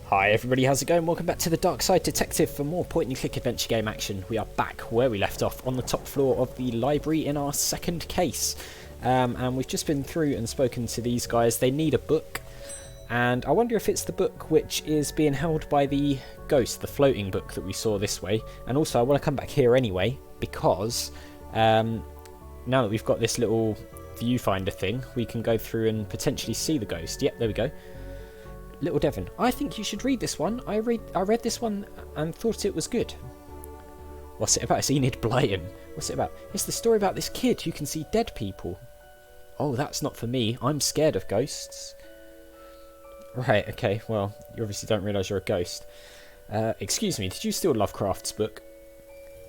Hi everybody, how's it going? Welcome back to the Darkside Detective for more point-and-click adventure game action. We are back where we left off, on the top floor of the library in our second case. And we've just been through and spoken to these guys. They need a book, and I wonder if it's the book which is being held by the ghost, the floating book that we saw this way. And also I want to come back here anyway, because now that we've got this little viewfinder thing, we can go through and potentially see the ghost. Yep, there we go. Little Devon, I think you should read this one. I read this one and thought it was good. What's it about? It's Enid Blyton. What's it about? It's the story about this kid who can see dead people. Oh, that's not for me. I'm scared of ghosts. Right, okay, well, you obviously don't realise you're a ghost. Excuse me, did you steal Lovecraft's book?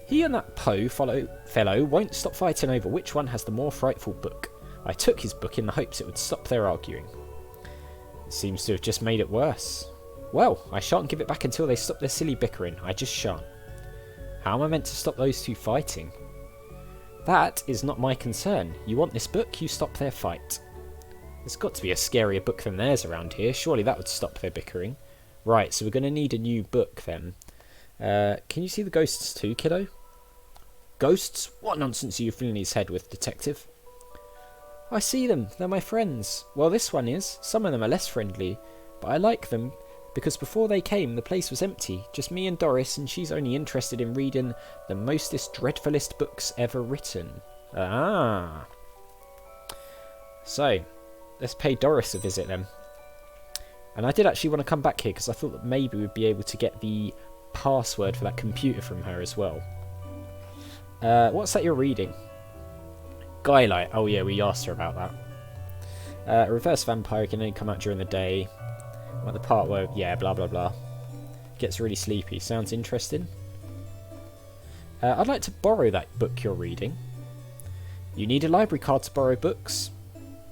He and that Poe fellow won't stop fighting over which one has the more frightful book. I took his book in the hopes it would stop their arguing. It seems to have just made it worse. Well, I shan't give it back until they stop their silly bickering. I just shan't. How am I meant to stop those two fighting? That is not my concern. You want this book, you stop their fight. There's got to be a scarier book than theirs around here. Surely that would stop their bickering. Right, so we're going to need a new book then. Can you see the ghosts too, kiddo? Ghosts? What nonsense are you filling his head with, detective? I see them. They're my friends. Well, this one is. Some of them are less friendly. But I like them, because before they came, the place was empty. Just me and Doris, and she's only interested in reading the mostest dreadfulest books ever written. Ah. So, let's pay Doris a visit then. And I did actually want to come back here, because I thought that maybe we'd be able to get the password for that computer from her as well. What's that you're reading? Skylight. Oh yeah, we asked her about that. A reverse vampire can only come out during the day. Well, the part where, yeah, blah blah blah. Gets really sleepy. Sounds interesting. I'd like to borrow that book you're reading. You need a library card to borrow books.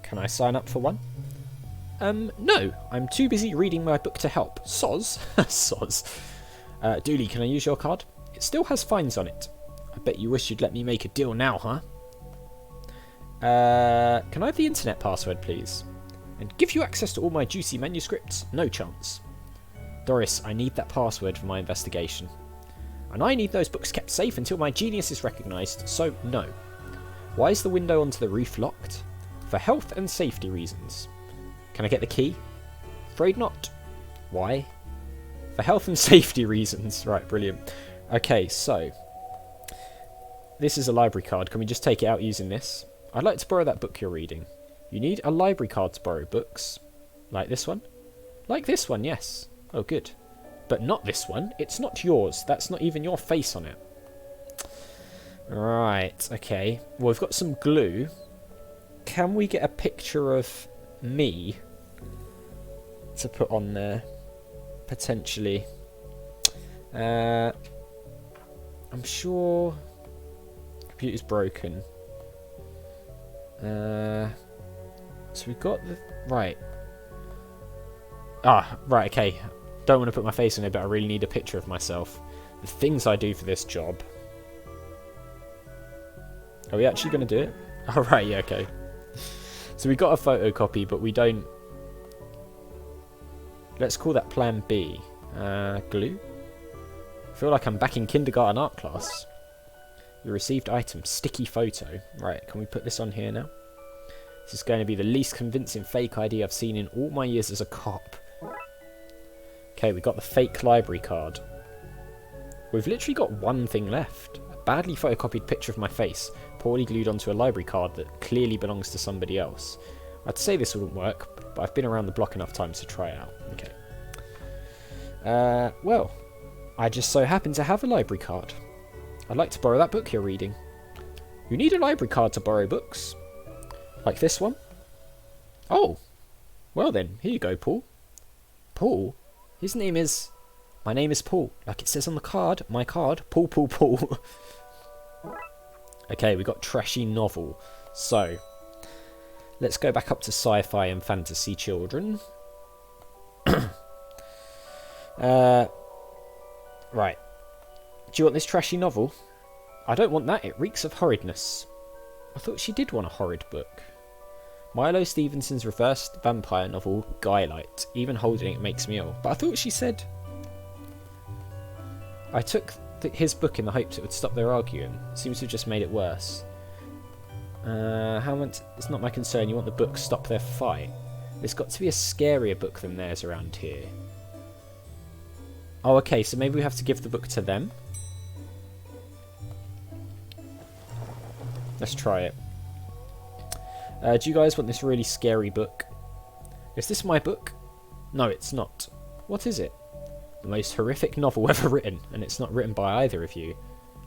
Can I sign up for one? No. I'm too busy reading my book to help. Soz. Soz. Dooley, can I use your card? It still has fines on it. I bet you wish you'd let me make a deal now, huh? Can I have the internet password, please? And give you access to all my juicy manuscripts? No chance. Doris, I need that password for my investigation. And I need those books kept safe until my genius is recognised, so no. Why is the window onto the roof locked? For health and safety reasons. Can I get the key? Afraid not. Why? For health and safety reasons. Right, brilliant. Okay, so. This is a library card. Can we just take it out using this? I'd like to borrow that book you're reading. You need a library card to borrow books. Like this one? Like this one, yes. Oh, good. But not this one. It's not yours. That's not even your face on it. Right, okay. Well, we've got some glue. Can we get a picture of me to put on there? Potentially. I'm sure... Computer's broken. So we've got the... Right. Ah, right, okay. Don't want to put my face on it, but I really need a picture of myself. The things I do for this job. Are we actually going to do it? Oh, right, yeah, okay. So we got a photocopy, but we don't... Let's call that Plan B. Glue? I feel like I'm back in kindergarten art class. You received item, sticky photo. Right, can we put this on here now? This is going to be the least convincing fake ID I've seen in all my years as a cop. Okay, we got the fake library card. We've literally got one thing left. A badly photocopied picture of my face, poorly glued onto a library card that clearly belongs to somebody else. I'd say this wouldn't work, but I've been around the block enough times to try it out. Okay. Well, I just so happen to have a library card. I'd like to borrow that book you're reading. You need a library card to borrow books. Like this one? Oh. Well then, here you go, Paul. Paul? His name is... My name is Paul. Like it says on the card. My card. Paul, Paul, Paul. Okay, we got trashy novel. So, let's go back up to sci-fi and fantasy children. Right. Do you want this trashy novel? I don't want that. It reeks of horridness. I thought she did want a horrid book. Milo Stevenson's reversed vampire novel, Guylight. Even holding it makes me ill. But I thought she said... I took his book in the hopes it would stop their arguing. Seems to have just made it worse. It's not my concern. You want the book to stop their fight. There's got to be a scarier book than theirs around here. Oh, okay, so maybe we have to give the book to them? Let's try it. Do you guys want this really scary book? Is this my book? No, it's not. What is it? The most horrific novel ever written, and it's not written by either of you.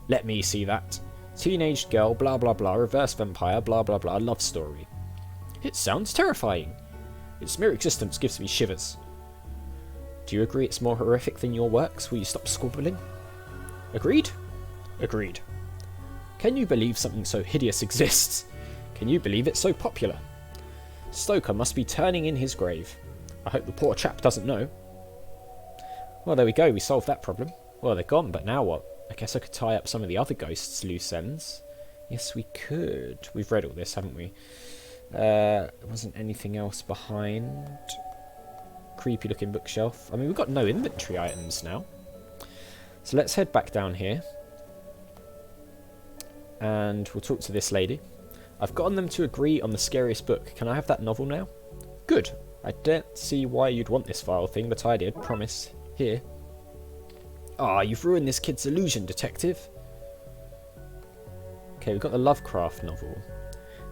Let me see that. Teenage girl, blah blah blah, reverse vampire, blah blah blah, love story. It sounds terrifying. Its mere existence gives me shivers. Do you agree it's more horrific than your works? Will you stop squabbling? Agreed? Agreed. Can you believe something so hideous exists? Can you believe it's so popular? Stoker must be turning in his grave. I hope the poor chap doesn't know. Well, there we go, we solved that problem. Well, they're gone, but now what? I guess I could tie up some of the other ghosts' loose ends. Yes, we could. We've read all this, haven't we? There wasn't anything else behind. Creepy looking bookshelf. I mean, we've got no inventory items now. So let's head back down here. And we'll talk to this lady. I've gotten them to agree on the scariest book. Can I have that novel now? Good. I don't see why you'd want this vile thing, but I did. Promise. Here. Ah, you've ruined this kid's illusion, detective. Okay, we've got the Lovecraft novel.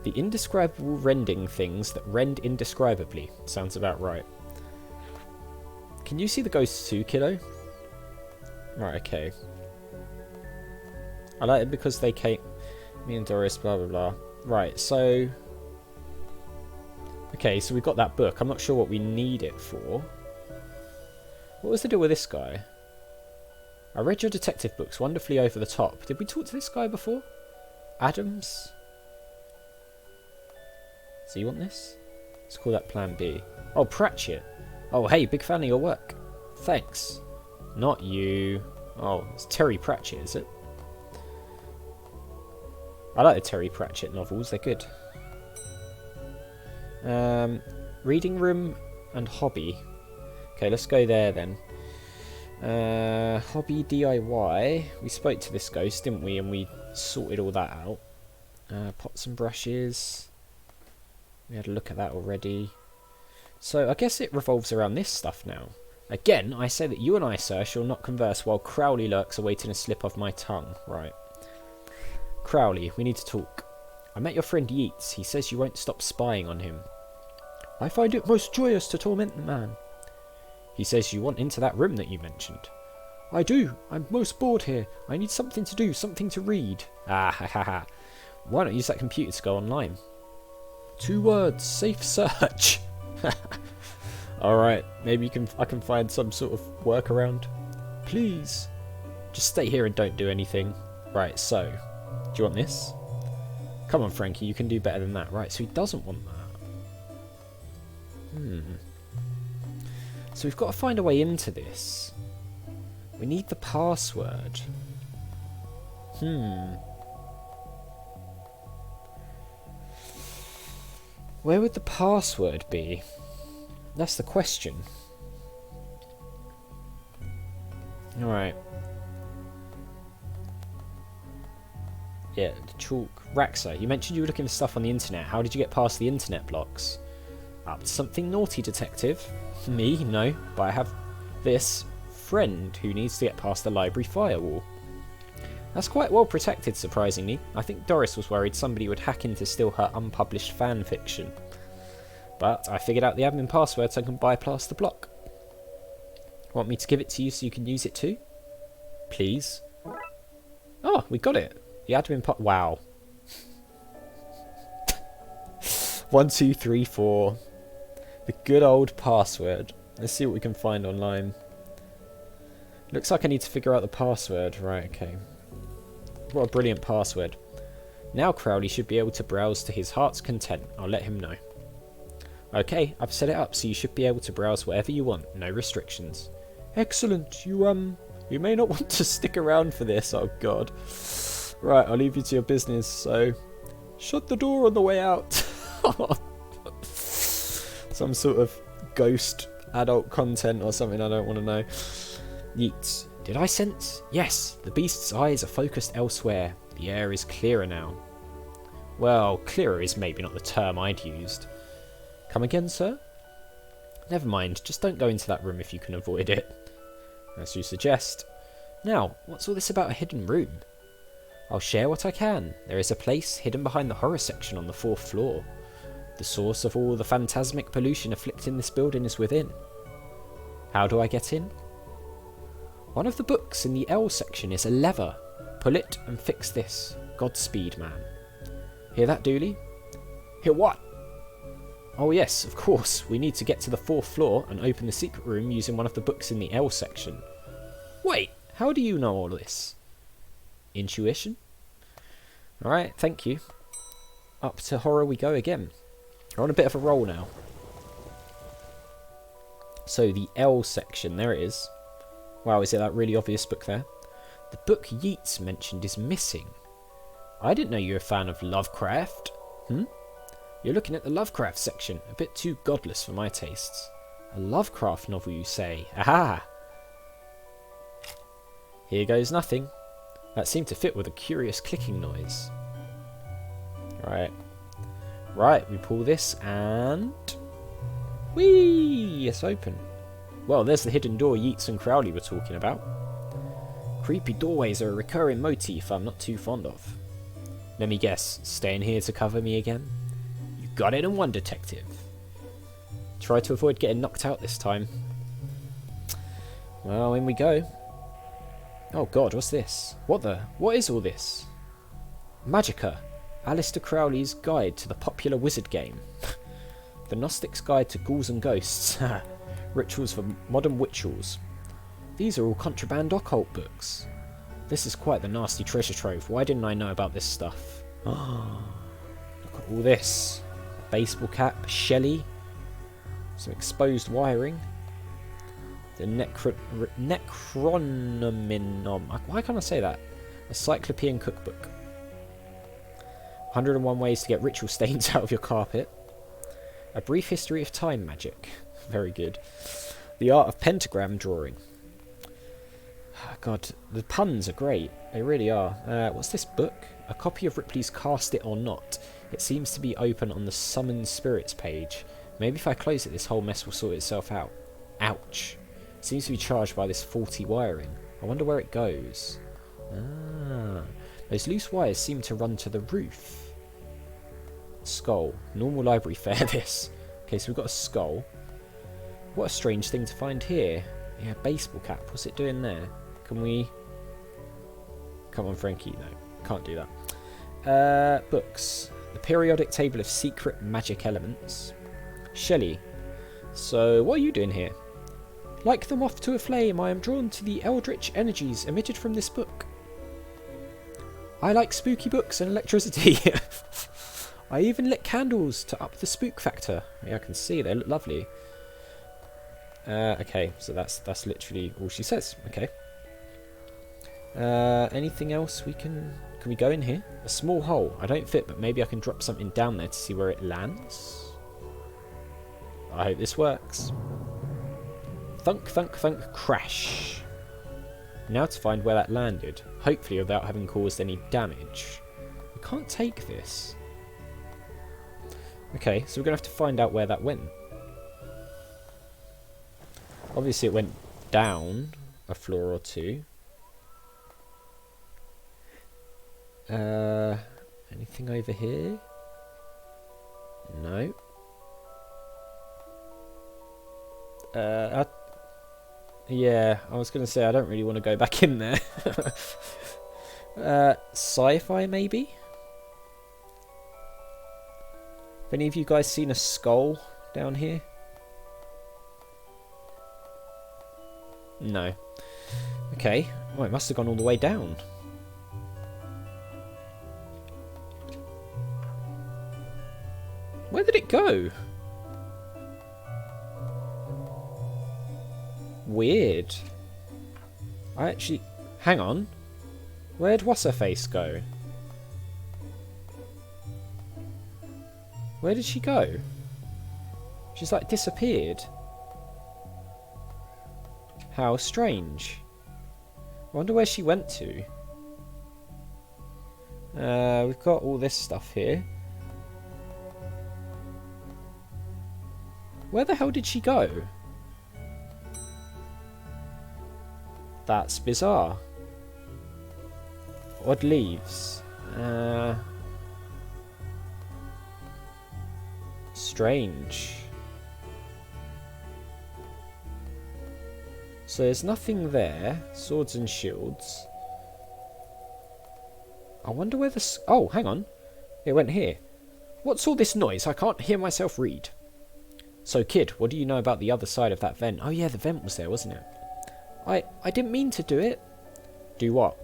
The indescribable rending things that rend indescribably. Sounds about right. Can you see the ghosts too, kiddo? Right, okay. I like it because they came... Me and Doris, blah, blah, blah. Right, so... Okay, so we've got that book. I'm not sure what we need it for. What was the deal with this guy? I read your detective books, wonderfully over the top. Did we talk to this guy before? Adams? So you want this? Let's call that Plan B. Oh, Pratchett. Oh, hey, big fan of your work. Thanks. Not you. Oh, it's Terry Pratchett, is it? I like the Terry Pratchett novels, they're good. Reading room and hobby. Okay, let's go there then. Hobby DIY. We spoke to this ghost, didn't we? And we sorted all that out. Pots and brushes. We had a look at that already. So I guess it revolves around this stuff now. Again, I say that you and I, sir, shall not converse while Crowley lurks awaiting a slip of my tongue. Right. Crowley, we need to talk. I met your friend Yeats. He says you won't stop spying on him. I find it most joyous to torment the man. He says you want into that room that you mentioned. I do. I'm most bored here. I need something to do, something to read. Ah, ha, ha, ha. Why not use that computer to go online? 2 words. Safe search. Alright, maybe I can find some sort of workaround. Please. Just stay here and don't do anything. Right, so. Do you want this? Come on, Frankie, you can do better than that. Right, so he doesn't want that. So we've got to find a way into this. We need the password. Where would the password be? That's the question. Alright. Yeah, the chalk. Raxa, you mentioned you were looking for stuff on the internet. How did you get past the internet blocks? Up to something naughty, detective. Me? No. But I have this friend who needs to get past the library firewall. That's quite well protected, surprisingly. I think Doris was worried somebody would hack in to steal her unpublished fan fiction. But I figured out the admin password so I can bypass the block. Want me to give it to you so you can use it too? Please? Oh, we got it. The admin wow. 1, 2, 3, 4. The good old password. Let's see what we can find online. Looks like I need to figure out the password. Right, okay. What a brilliant password. Now Crowley should be able to browse to his heart's content. I'll let him know. Okay, I've set it up so you should be able to browse whatever you want. No restrictions. Excellent. You may not want to stick around for this. Oh, God. Right, I'll leave you to your business, so... Shut the door on the way out. Some sort of ghost adult content or something I don't want to know. Yeats. Did I sense? Yes, the beast's eyes are focused elsewhere. The air is clearer now. Well, clearer is maybe not the term I'd used. Come again, sir? Never mind, just don't go into that room if you can avoid it. As you suggest. Now, what's all this about a hidden room? I'll share what I can. There is a place hidden behind the horror section on the 4th floor. The source of all the phantasmic pollution afflicting this building is within. How do I get in? One of the books in the L section is a lever. Pull it and fix this. Godspeed, man. Hear that, Dooley? Hear what? Oh yes, of course. We need to get to the 4th floor and open the secret room using one of the books in the L section. Wait, how do you know all this? Intuition? Alright, thank you. Up to horror we go again. We're on a bit of a roll now. So the L section, there it is. Wow, is it that really obvious book there? The book Yeats mentioned is missing. I didn't know you were a fan of Lovecraft. You're looking at the Lovecraft section. A bit too godless for my tastes. A Lovecraft novel, you say? Aha! Here goes nothing. That seemed to fit with a curious clicking noise. Right. Right, we pull this and... Whee! It's open. Well, there's the hidden door Yeats and Crowley were talking about. Creepy doorways are a recurring motif I'm not too fond of. Let me guess, staying here to cover me again? You got it in one, detective. Try to avoid getting knocked out this time. Well, in we go. Oh god, what's this? What is all this? Magica. Aleister Crowley's Guide to the Popular Wizard Game. The Gnostic's Guide to Ghouls and Ghosts. Rituals for Modern Witchels. These are all contraband occult books. This is quite the nasty treasure trove. Why didn't I know about this stuff? Look at all this. A baseball cap, Shelley. Some exposed wiring. The Necronominom. Why can't I say that? A Cyclopean cookbook. 101 ways to get ritual stains out of your carpet. A brief history of time magic. Very good. The art of pentagram drawing. God, the puns are great. They really are. What's this book? A copy of Ripley's Cast It or Not. It seems to be open on the Summon Spirits page. Maybe if I close it, this whole mess will sort itself out. Ouch. Seems to be charged by this faulty wiring. I wonder where it goes. Ah. Those loose wires seem to run to the roof. Skull. Normal library fare, this. Okay, so we've got a skull. What a strange thing to find here. Yeah, baseball cap. What's it doing there? Can we... Come on, Frankie. No, can't do that. Books. The periodic table of secret magic elements. Shelley. So, what are you doing here? Like the moth to a flame, I am drawn to the eldritch energies emitted from this book. I like spooky books and electricity. I even lit candles to up the spook factor. Yeah, I can see they look lovely. Okay, so that's literally all she says. Okay. Anything else we can we go in here? A small hole. I don't fit, but maybe I can drop something down there to see where it lands. I hope this works. Thunk, thunk, thunk, crash. Now to find where that landed. Hopefully without having caused any damage. We can't take this. Okay, so we're going to have to find out where that went. Obviously it went down a floor or two. Anything over here? No. Yeah, I was going to say I don't really want to go back in there. Sci-fi maybe? Have any of you guys seen a skull down here? No. Okay. Oh, it must have gone all the way down. Where did it go? Weird. I actually... Hang on. Where'd What's-Her-Face go? Where did she go? She's like disappeared. How strange. I wonder where she went to. We've got all this stuff here. Where the hell did she go? That's bizarre. Odd leaves. Strange. So there's nothing there. Swords and shields. I wonder where the... Oh, hang on. It went here. What's all this noise? I can't hear myself read. So, kid, what do you know about the other side of that vent? Oh, yeah, the vent was there, wasn't it? I didn't mean to do it. Do what?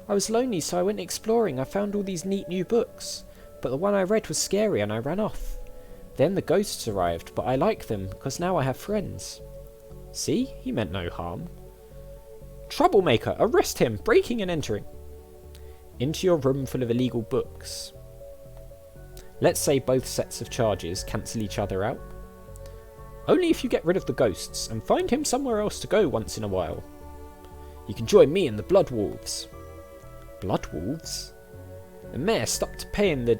I was lonely, so I went exploring. I found all these neat new books. But the one I read was scary, and I ran off. Then the ghosts arrived, but I like them, because now I have friends. See? He meant no harm. Troublemaker! Arrest him! Breaking and entering. Into your room full of illegal books. Let's say both sets of charges cancel each other out. Only if you get rid of the ghosts, and find him somewhere else to go once in a while. You can join me and the Blood Wolves. Blood Wolves? The mayor stopped paying the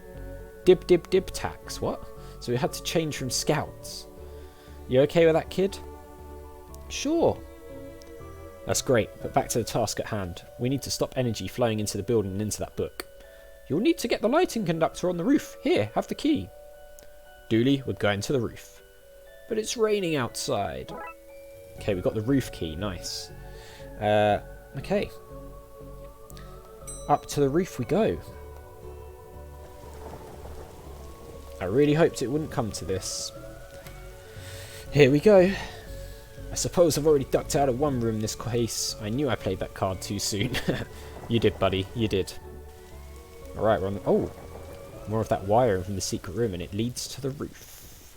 dib tax, what? So we had to change from scouts. You okay with that, kid? Sure. That's great, but back to the task at hand. We need to stop energy flowing into the building and into that book. You'll need to get the lighting conductor on the roof. Here, have the key. Dooley, we're going to the roof. But it's raining outside. Okay, we've got the roof key. Nice. Okay. Up to the roof we go. I really hoped it wouldn't come to this. Here we go. I suppose I've already ducked out of one room in this case. I knew I played that card too soon. You did, buddy. You did. Alright, we're on the... Oh! More of that wiring from the secret room, and it leads to the roof.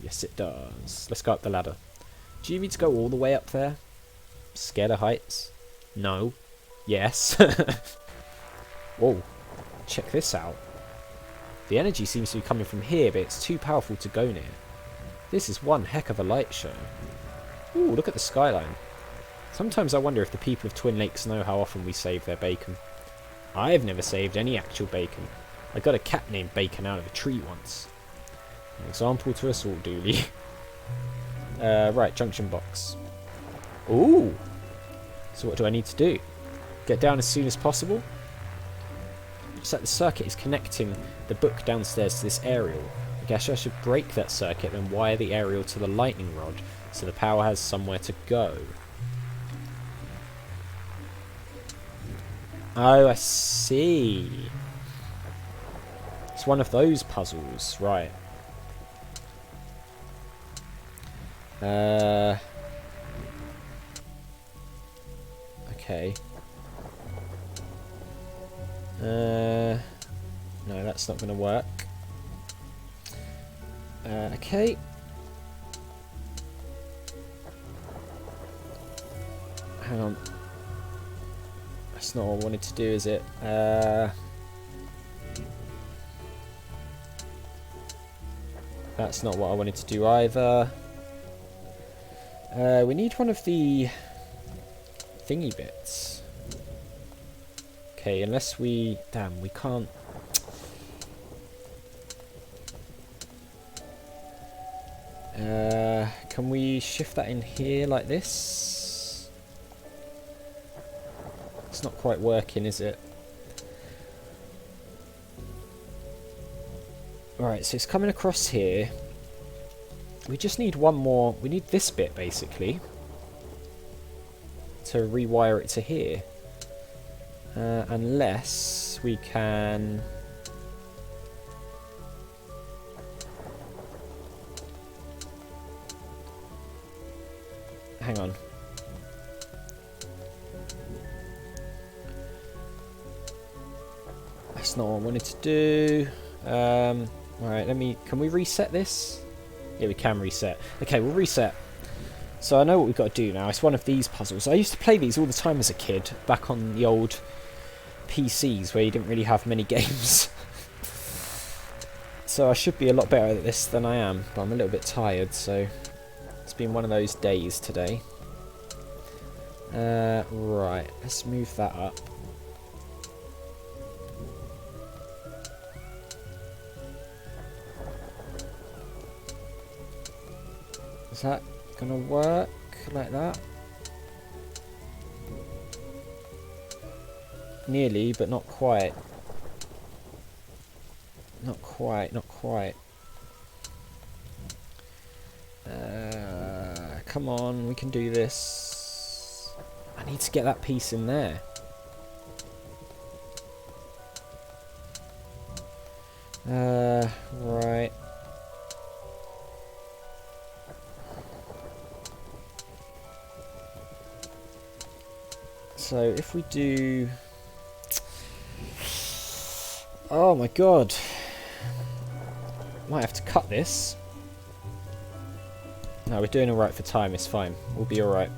Yes, it does. Let's go up the ladder. Do you need to go all the way up there? Scared of heights? No. Yes. Whoa. Check this out. The energy seems to be coming from here, but it's too powerful to go near. This is one heck of a light show. Ooh, look at the skyline. Sometimes I wonder if the people of Twin Lakes know how often we save their bacon. I've never saved any actual bacon. I got a cat named Bacon out of a tree once. An example to us all, Dooley. Right, junction box. Ooh! So what do I need to do? Get down as soon as possible? Looks like the circuit is connecting the book downstairs to this aerial. I guess I should break that circuit and wire the aerial to the lightning rod so the power has somewhere to go. Oh, I see. It's one of those puzzles, right. Okay. No, that's not going to work. Okay. Hang on. That's not what I wanted to do, is it? That's not what I wanted to do either. We need one of the thingy bits. Okay, unless we... Damn, we can't... Can we shift that in here like this? It's not quite working, is it? Alright, so it's coming across here. We just need one more... We need this bit, basically, to rewire it to here. Unless we can... Hang on. That's not what I wanted to do. Alright, can we reset this? Yeah, we can reset. Okay, we'll reset. So I know what we've got to do now. It's one of these puzzles. I used to play these all the time as a kid, back on the old PCs where you didn't really have many games. So I should be a lot better at this than I am, but I'm a little bit tired, so it's been one of those days today. Right, let's move that up. Is that gonna work like that? Nearly, but not quite. Not quite, not quite. Come on, we can do this. I need to get that piece in there. Right. So if we do... Oh my god. Might have to cut this. No, we're doing alright for time, it's fine. We'll be alright.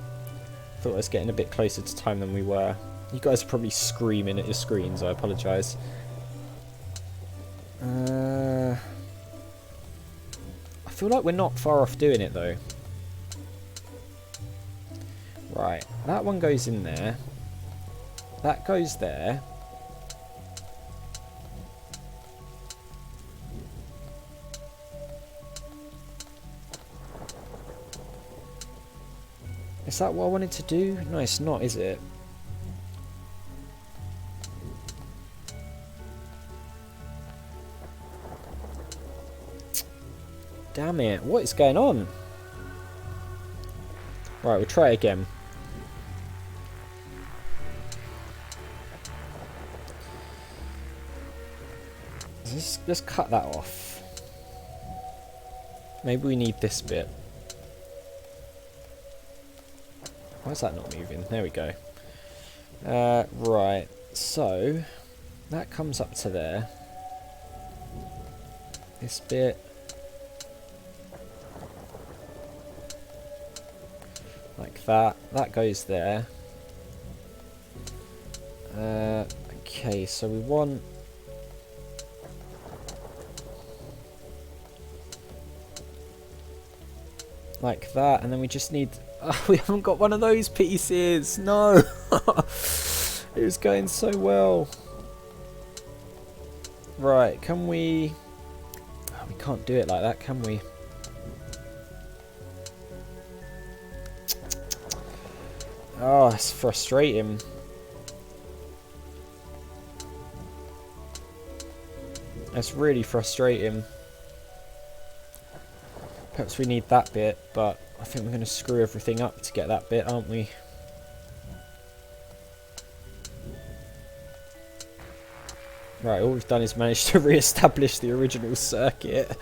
Thought I was getting a bit closer to time than we were. You guys are probably screaming at your screens, I apologise. I feel like we're not far off doing it though. Right, that one goes in there. That goes there. Is that what I wanted to do? No, it's not, is it? Damn it, what is going on? Right, we'll try again. Let's cut that off. Maybe we need this bit. Why is that not moving? There we go. Right, so that comes up to there. This bit. Like that. That goes there. Okay, so we want... like that, and then we just need... Oh, we haven't got one of those pieces! No! It was going so well. Right, can we... Oh, we can't do it like that, can we? Oh, it's frustrating. That's really frustrating. Perhaps we need that bit, but I think we're going to screw everything up to get that bit, aren't we? Right, all we've done is manage to re-establish the original circuit.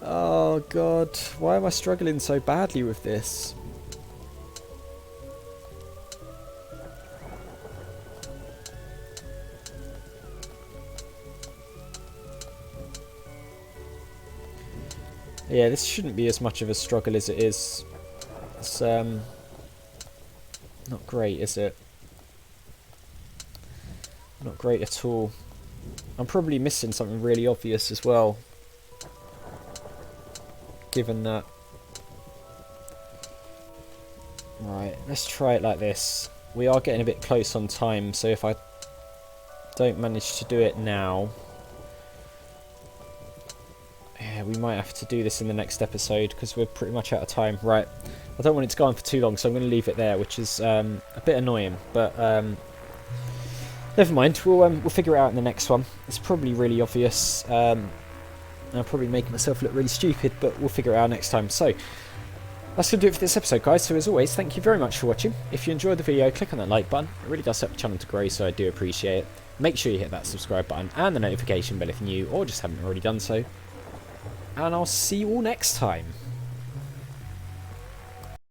Oh god, why am I struggling so badly with this? Yeah, this shouldn't be as much of a struggle as it is. It's not great, is it? Not great at all. I'm probably missing something really obvious as well. Given that... Right, let's try it like this. We are getting a bit close on time, so if I don't manage to do it now... Yeah, we might have to do this in the next episode because we're pretty much out of time. Right, I don't want it to go on for too long, so I'm going to leave it there, which is a bit annoying. But never mind, we'll figure it out in the next one. It's probably really obvious. I'll probably make myself look really stupid, but we'll figure it out next time. So that's going to do it for this episode, guys. So as always, thank you very much for watching. If you enjoyed the video, click on that like button. It really does help the channel to grow, so I do appreciate it. Make sure you hit that subscribe button and the notification bell if you're new or just haven't already done so. And I'll see you all next time.